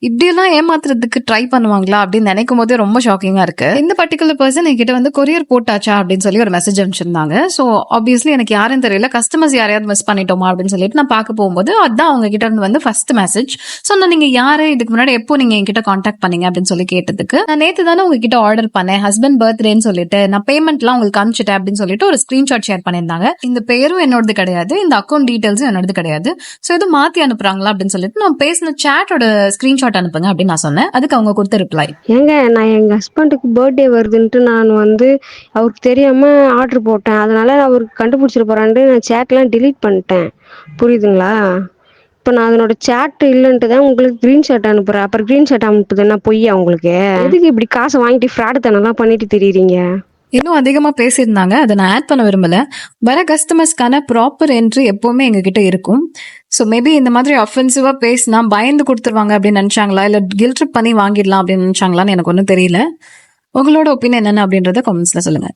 இப்படியெல்லாம் ஏமாத்துறதுக்கு ட்ரை பண்ணுவாங்களா அப்படின்னு நினைக்கும் போதே ரொம்ப ஷாக்கிங்கா இருக்கு. இந்த பர்டிகுலர் பர்சன் என்கிட்ட வந்து கொரியர் போட்டாச்சா அப்படின்னு சொல்லி ஒரு மெசேஜ் அனுப்பிச்சிருந்தாங்க. ஸோ ஆப்வியஸ்லி எனக்கு யாரும் தெரியல, கஸ்டமர்ஸ் யாரையாவது மிஸ் பண்ணிட்டோமா அப்படின்னு சொல்லிட்டு நான் பார்க்க போகும்போது அதான் அவங்க கிட்ட இருந்து வந்து ஃபர்ஸ்ட் மெசேஜ். ஸோ நான் நீங்க யாரு, இதுக்கு முன்னாடி எப்போ நீங்க என்கிட்ட கான்டாக்ட் பண்ணீங்க அப்படின்னு சொல்லி கேட்டதுக்கு, நான் நேத்து தானே உங்ககிட்ட ஆர்டர் பண்ணேன், ஹஸ்பண்ட் பர்த்டேன்னு சொல்லிட்டு நான் பேமெண்ட்லாம் உங்களுக்கு அனுப்பிச்சிட்டேன் அப்படின்னு சொல்லிட்டு ஒரு ஸ்கிரீன்ஷாட் ஷேர் பண்ணியிருந்தாங்க. இந்த பேரும் என்னோடது கிடையாது, இந்த அக்கௌண்ட் டீடைல்ஸும் என்னோடது கிடையாது. ஸோ எதுவும் மாத்தி அனுப்புறாங்களா அப்படின்னு சொல்லிட்டு நான் பேசின சேட்டோட ஸ்கிரீன்ஷாட் அனுப்புங்க அப்படின்னு நான் சொன்னேன். அதுக்கு அவங்க கொடுத்த ரிப்ளை, ஏங்க நான் எங்கள் ஹஸ்பண்டுக்கு பர்த்டே வருதுன்ட்டு நான் வந்து அவருக்கு தெரியாமல் ஆர்டர் போட்டேன், அதனால அவருக்கு கண்டுபிடிச்சிட போகிறான்ட்டு நான் சேட்லாம் டிலீட் பண்ணிட்டேன், புரியுதுங்களா? இப்போ நான் அதனோட சேட் இல்லைன்ட்டு தான் உங்களுக்கு க்ரீன் ஷாட் அனுப்புகிறேன். அப்புறம் க்ரீன் ஷாட் அனுப்புதுன்னா பொய்யா உங்களுக்கு? எதுக்கு இப்படி காசை வாங்கிட்டு ஃப்ராடு தனம்லாம் பண்ணிட்டு தெரியுறீங்க? இன்னும் அதிகமா பேசியிருந்தாங்க. அதை நான் ஆட் பண்ண விரும்பல. வர கஸ்டமர்ஸ்க்கான ப்ராப்பர் என்ட்ரி எப்பவுமே எங்ககிட்ட இருக்கும். ஸோ மேபி இந்த மாதிரி அஃபென்சிவா பேசினா பயந்து கொடுத்துருவாங்க அப்படின்னு நினைச்சாங்களா, இல்ல கில்ட் ட்ரிப் பண்ணி வாங்கிடலாம் அப்படின்னு நினைச்சாங்களான்னு எனக்கு ஒன்றும் தெரியல. உங்களோட ஒப்பீனியன் என்ன அப்படின்றத கமெண்ட்ஸ்ல சொல்லுங்க.